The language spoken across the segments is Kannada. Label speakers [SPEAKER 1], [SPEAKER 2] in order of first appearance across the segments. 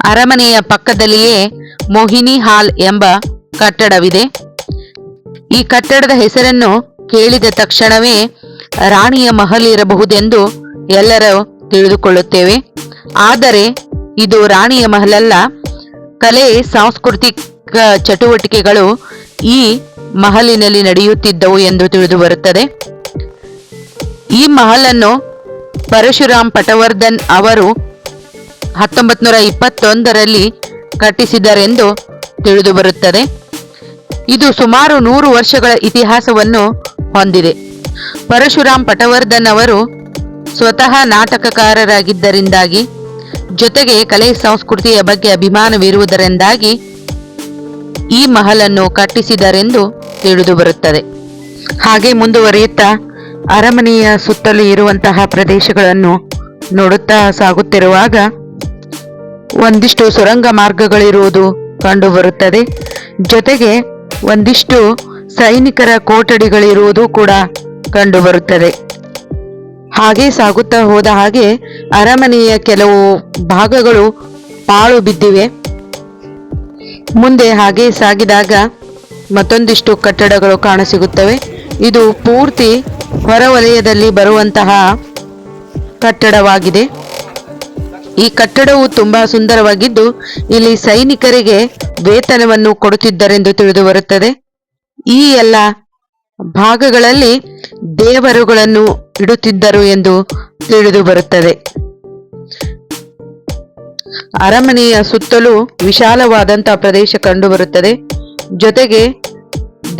[SPEAKER 1] ಅರಮನೆಯ ಪಕ್ಕದಲ್ಲಿಯೇ ಮೋಹಿನಿ ಹಾಲ್ ಎಂಬ ಕಟ್ಟಡವಿದೆ. ಈ ಕಟ್ಟಡದ ಹೆಸರನ್ನು ಕೇಳಿದ ತಕ್ಷಣವೇ ರಾಣಿಯ ಮಹಲ್ ಇರಬಹುದೆಂದು ಎಲ್ಲರೂ ತಿಳಿದುಕೊಳ್ಳುತ್ತೇವೆ. ಆದರೆ ಇದು ರಾಣಿಯ ಮಹಲ್ ಅಲ್ಲ. ಕಲೆ, ಸಾಂಸ್ಕೃತಿಕ ಚಟುವಟಿಕೆಗಳು ಈ ಮಹಲಿನಲ್ಲಿ ನಡೆಯುತ್ತಿದ್ದವು ಎಂದು ತಿಳಿದು ಬರುತ್ತದೆ. ಈ ಮಹಲನ್ನು ಪರಶುರಾಮ್ ಪಟವರ್ಧನ್ ಅವರು 1921ರಲ್ಲಿ ಕಟ್ಟಿಸಿದರೆಂದು ತಿಳಿದು ಬರುತ್ತದೆ. ಇದು ಸುಮಾರು 100 ವರ್ಷಗಳ ಇತಿಹಾಸವನ್ನು ಹೊಂದಿದೆ. ಪರಶುರಾಮ್ ಪಟವರ್ಧನ್ ಅವರು ಸ್ವತಃ ನಾಟಕಕಾರರಾಗಿದ್ದರಿಂದಾಗಿ, ಜೊತೆಗೆ ಕಲೆ ಸಂಸ್ಕೃತಿಯ ಬಗ್ಗೆ ಅಭಿಮಾನವಿರುವುದರಿಂದಾಗಿ ಈ ಮಹಲನ್ನು ಕಟ್ಟಿಸಿದರೆಂದು ತಿಳಿದು ಬರುತ್ತದೆ. ಹಾಗೆ ಮುಂದುವರಿಯುತ್ತಾ ಅರಮನೆಯ ಸುತ್ತಲೂ ಇರುವಂತಹ ಪ್ರದೇಶಗಳನ್ನು ನೋಡುತ್ತಾ ಸಾಗುತ್ತಿರುವಾಗ ಒಂದಿಷ್ಟು ಸುರಂಗ ಮಾರ್ಗಗಳಿರುವುದು ಕಂಡು ಬರುತ್ತದೆ. ಜೊತೆಗೆ ಒಂದಿಷ್ಟು ಸೈನಿಕರ ಕೊಠಡಿಗಳಿರುವುದು ಕೂಡ ಕಂಡು ಬರುತ್ತದೆ. ಹಾಗೆ ಸಾಗುತ್ತಾ ಹೋದ ಹಾಗೆ ಅರಮನೆಯ ಕೆಲವು ಭಾಗಗಳು ಪಾಳು ಬಿದ್ದಿವೆ. ಮುಂದೆ ಹಾಗೆ ಸಾಗಿದಾಗ ಮತ್ತೊಂದಿಷ್ಟು ಕಟ್ಟಡಗಳು ಕಾಣಸಿಗುತ್ತವೆ. ಇದು ಪೂರ್ತಿ ಹೊರವಲಯದಲ್ಲಿ ಬರುವಂತಹ ಕಟ್ಟಡವಾಗಿದೆ. ಈ ಕಟ್ಟಡವು ತುಂಬಾ ಸುಂದರವಾಗಿದ್ದು, ಇಲ್ಲಿ ಸೈನಿಕರಿಗೆ ವೇತನವನ್ನು ಕೊಡುತ್ತಿದ್ದರೆಂದು ತಿಳಿದು ಬರುತ್ತದೆ. ಈ ಎಲ್ಲ ಭಾಗಗಳಲ್ಲಿ ದೇವರುಗಳನ್ನು ಇಡುತ್ತಿದ್ದರು ಎಂದು ತಿಳಿದು ಬರುತ್ತದೆ. ಅರಮನೆಯ ಸುತ್ತಲೂ ವಿಶಾಲವಾದಂತಹ ಪ್ರದೇಶ ಕಂಡು ಬರುತ್ತದೆ. ಜೊತೆಗೆ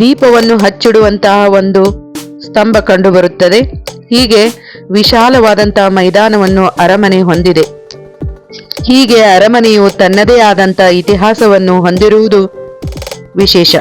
[SPEAKER 1] ದೀಪವನ್ನು ಹಚ್ಚಿಡುವಂತಹ ಒಂದು ಸ್ತಂಭ ಕಂಡು ಬರುತ್ತದೆ. ಹೀಗೆ ವಿಶಾಲವಾದಂತಹ ಮೈದಾನವನ್ನು ಅರಮನೆ ಹೊಂದಿದೆ. ಹೀಗೆ ಅರಮನೆಯು ತನ್ನದೇ ಆದಂತಹ ಇತಿಹಾಸವನ್ನು ಹೊಂದಿರುವುದು ವಿಶೇಷ.